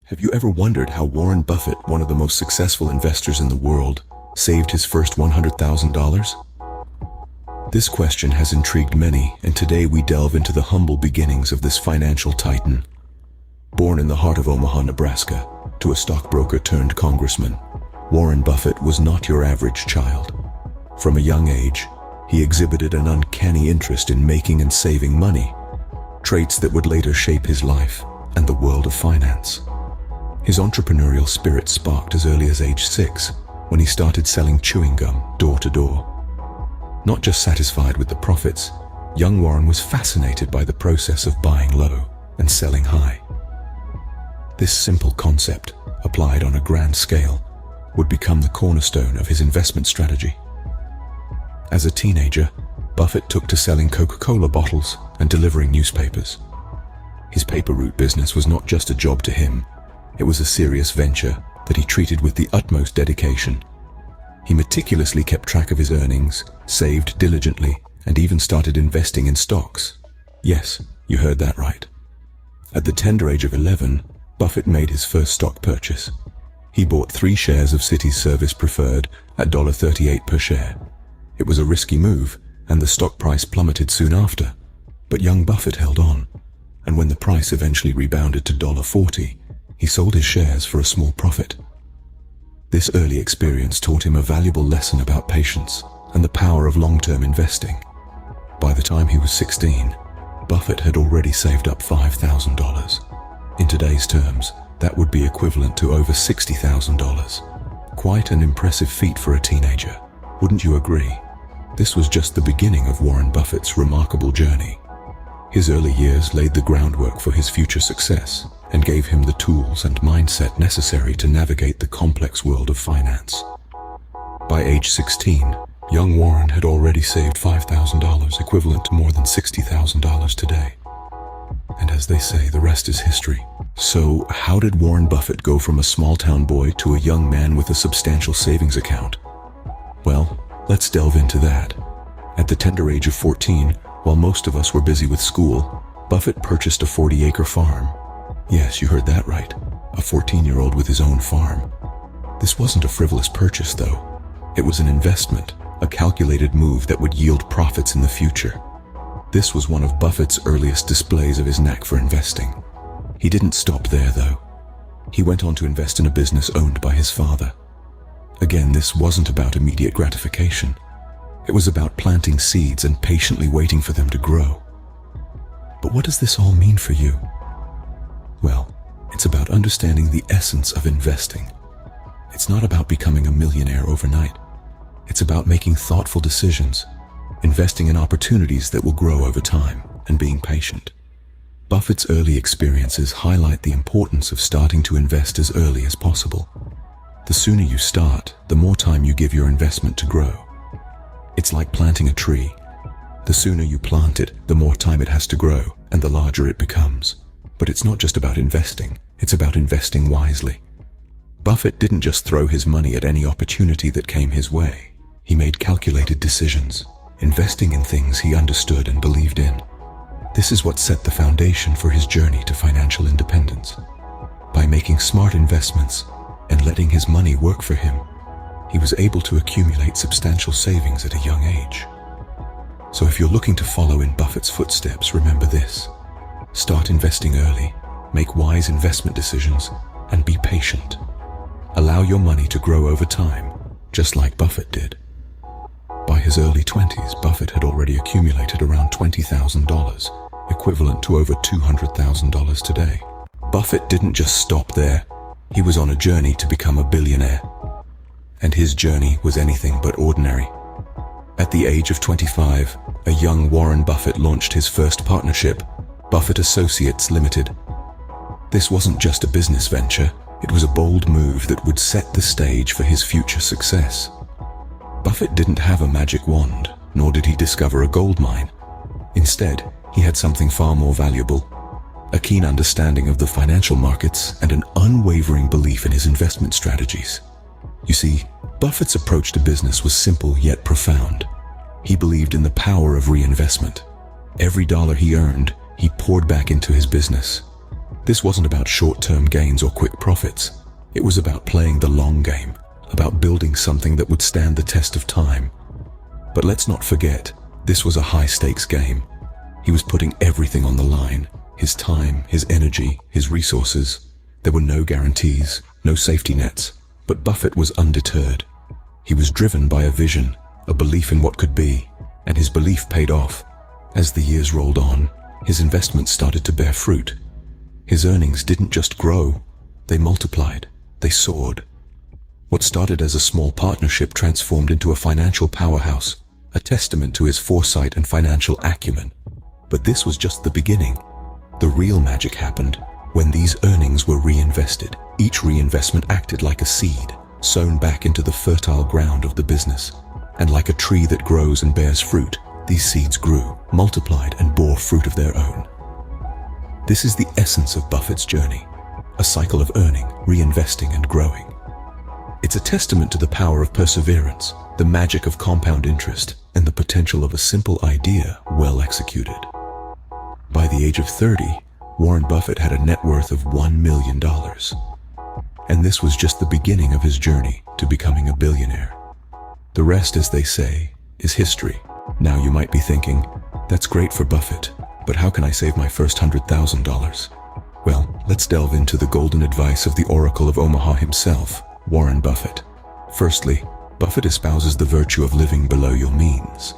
Have you ever wondered how Warren Buffett, one of the most successful investors in the world, saved his first $100,000? This question has intrigued many, and today we delve into the humble beginnings of this financial titan. Born in the heart of Omaha, Nebraska, to a stockbroker turned congressman, Warren Buffett was not your average child. From a young age, he exhibited an uncanny interest in making and saving money, traits that would later shape his life and the world of finance. His entrepreneurial spirit sparked as early as age 6, when he started selling chewing gum door to door. Not just satisfied with the profits, young Warren was fascinated by the process of buying low and selling high. This simple concept, applied on a grand scale, would become the cornerstone of his investment strategy. As a teenager, Buffett took to selling Coca-Cola bottles and delivering newspapers. His paper route business was not just a job to him, it was a serious venture that he treated with the utmost dedication. He meticulously kept track of his earnings, saved diligently, and even started investing in stocks. Yes, you heard that right. At the tender age of 11, Buffett made his first stock purchase. He bought 3 shares of Citi's Service Preferred at $1.38 per share. It was a risky move, and the stock price plummeted soon after. But young Buffett held on, and when the price eventually rebounded to $1.40, he sold his shares for a small profit. This early experience taught him a valuable lesson about patience and the power of long-term investing. By the time he was 16, Buffett had already saved up $5,000. In today's terms, that would be equivalent to over $60,000. Quite an impressive feat for a teenager, wouldn't you agree? This was just the beginning of Warren Buffett's remarkable journey. His early years laid the groundwork for his future success and gave him the tools and mindset necessary to navigate the complex world of finance. By age 16, young Warren had already saved $5,000, equivalent to more than $60,000 today. And as they say, the rest is history. So, how did Warren Buffett go from a small-town boy to a young man with a substantial savings account? Well, let's delve into that. At the tender age of 14, while most of us were busy with school, Buffett purchased a 40-acre farm. Yes, you heard that right. A 14-year-old with his own farm. This wasn't a frivolous purchase, though. It was an investment, a calculated move that would yield profits in the future. This was one of Buffett's earliest displays of his knack for investing. He didn't stop there, though. He went on to invest in a business owned by his father. Again, this wasn't about immediate gratification. It was about planting seeds and patiently waiting for them to grow. But what does this all mean for you? Well, it's about understanding the essence of investing. It's not about becoming a millionaire overnight. It's about making thoughtful decisions, investing in opportunities that will grow over time, and being patient. Buffett's early experiences highlight the importance of starting to invest as early as possible. The sooner you start, the more time you give your investment to grow. It's like planting a tree. The sooner you plant it, the more time it has to grow, and the larger it becomes. But it's not just about investing, it's about investing wisely. Buffett didn't just throw his money at any opportunity that came his way. He made calculated decisions, investing in things he understood and believed in. This is what set the foundation for his journey to financial independence. By making smart investments and letting his money work for him, he was able to accumulate substantial savings at a young age. So if you're looking to follow in Buffett's footsteps, remember this. Start investing early, make wise investment decisions, and be patient. Allow your money to grow over time, just like Buffett did. By his early 20s, Buffett had already accumulated around $20,000, equivalent to over $200,000 today. Buffett didn't just stop there. He was on a journey to become a billionaire. And his journey was anything but ordinary. At the age of 25, a young Warren Buffett launched his first partnership, Buffett Associates Limited. This wasn't just a business venture, it was a bold move that would set the stage for his future success. Buffett didn't have a magic wand, nor did he discover a gold mine. Instead, he had something far more valuable: a keen understanding of the financial markets and an unwavering belief in his investment strategies. You see, Buffett's approach to business was simple yet profound. He believed in the power of reinvestment. Every dollar he earned, he poured back into his business. This wasn't about short-term gains or quick profits. It was about playing the long game, about building something that would stand the test of time. But let's not forget, this was a high-stakes game. He was putting everything on the line: his time, his energy, his resources. There were no guarantees, no safety nets, but Buffett was undeterred. He was driven by a vision, a belief in what could be, and his belief paid off. As the years rolled on, his investments started to bear fruit. His earnings didn't just grow, they multiplied, they soared. What started as a small partnership transformed into a financial powerhouse, a testament to his foresight and financial acumen. But this was just the beginning. The real magic happened when these earnings were reinvested. Each reinvestment acted like a seed, sown back into the fertile ground of the business. And like a tree that grows and bears fruit, these seeds grew, multiplied, and bore fruit of their own. This is the essence of Buffett's journey, a cycle of earning, reinvesting, and growing. It's a testament to the power of perseverance, the magic of compound interest, and the potential of a simple idea well executed. By the age of 30, Warren Buffett had a net worth of $1 million. And this was just the beginning of his journey to becoming a billionaire. The rest, as they say, is history. Now you might be thinking, that's great for Buffett, but how can I save my first $100,000? Well, let's delve into the golden advice of the Oracle of Omaha himself, Warren Buffett. Firstly, Buffett espouses the virtue of living below your means.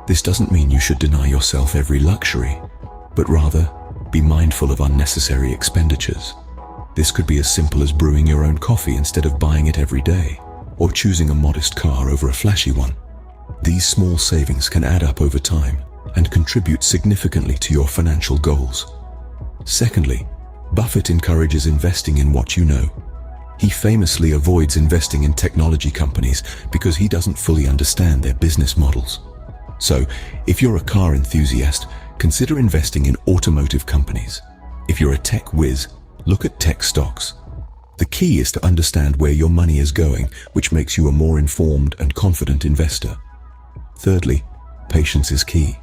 This doesn't mean you should deny yourself every luxury, but rather, be mindful of unnecessary expenditures. This could be as simple as brewing your own coffee instead of buying it every day, or choosing a modest car over a flashy one. These small savings can add up over time and contribute significantly to your financial goals. Secondly, Buffett encourages investing in what you know. He famously avoids investing in technology companies because he doesn't fully understand their business models. So, if you're a car enthusiast, consider investing in automotive companies. If you're a tech whiz, look at tech stocks. The key is to understand where your money is going, which makes you a more informed and confident investor. Thirdly, patience is key.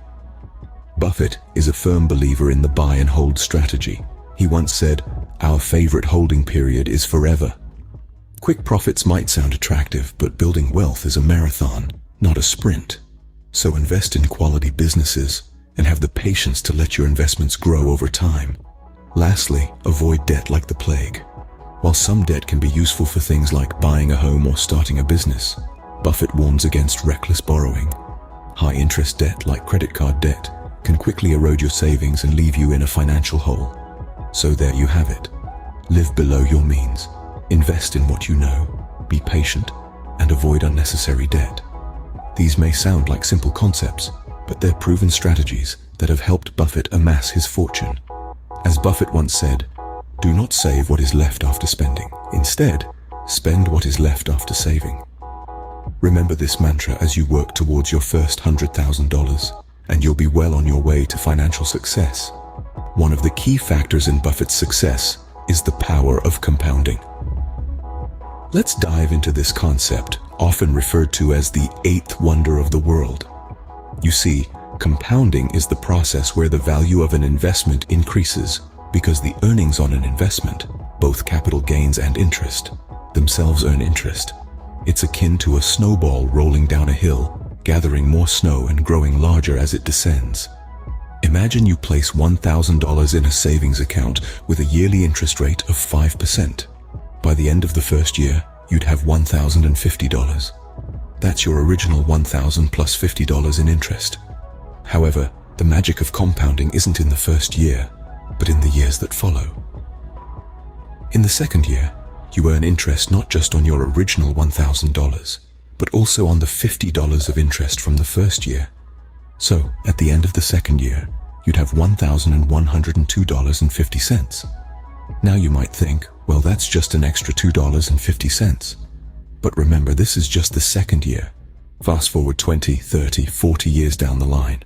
Buffett is a firm believer in the buy and hold strategy. He once said, "Our favorite holding period is forever." Quick profits might sound attractive, but building wealth is a marathon, not a sprint. So invest in quality businesses and have the patience to let your investments grow over time. Lastly, avoid debt like the plague. While some debt can be useful for things like buying a home or starting a business, Buffett warns against reckless borrowing. High-interest debt like credit card debt can quickly erode your savings and leave you in a financial hole. So there you have it. Live below your means, invest in what you know, be patient, and avoid unnecessary debt. These may sound like simple concepts, but they're proven strategies that have helped Buffett amass his fortune. As Buffett once said, "Do not save what is left after spending. Instead, spend what is left after saving." Remember this mantra as you work towards your first $100,000, and you'll be well on your way to financial success. One of the key factors in Buffett's success is the power of compounding. Let's dive into this concept, often referred to as the eighth wonder of the world. You see, compounding is the process where the value of an investment increases because the earnings on an investment, both capital gains and interest, themselves earn interest. It's akin to a snowball rolling down a hill, gathering more snow and growing larger as it descends. Imagine you place $1,000 in a savings account with a yearly interest rate of 5%. By the end of the first year, you'd have $1,050. That's your original $1,000 plus $50 in interest. However, the magic of compounding isn't in the first year, but in the years that follow. In the second year, you earn interest not just on your original $1,000, but also on the $50 of interest from the first year. So, at the end of the second year, you'd have $1,102.50. Now you might think, well, that's just an extra $2.50. But remember, this is just the second year. Fast forward 20, 30, 40 years down the line,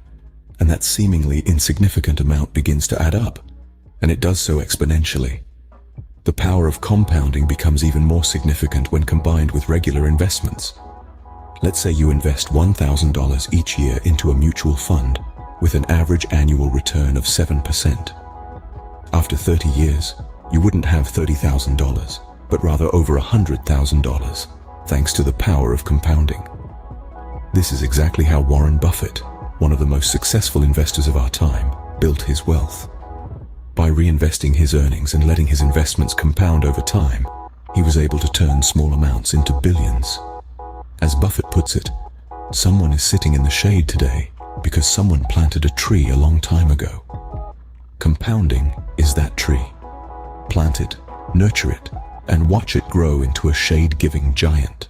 and that seemingly insignificant amount begins to add up, and it does so exponentially. The power of compounding becomes even more significant when combined with regular investments. Let's say you invest $1,000 each year into a mutual fund with an average annual return of 7%. After 30 years, you wouldn't have $30,000, but rather over $100,000, thanks to the power of compounding. This is exactly how Warren Buffett, one of the most successful investors of our time, built his wealth. By reinvesting his earnings and letting his investments compound over time, he was able to turn small amounts into billions. As Buffett puts it, someone is sitting in the shade today because someone planted a tree a long time ago. Compounding is that tree. Plant it, nurture it, and watch it grow into a shade-giving giant.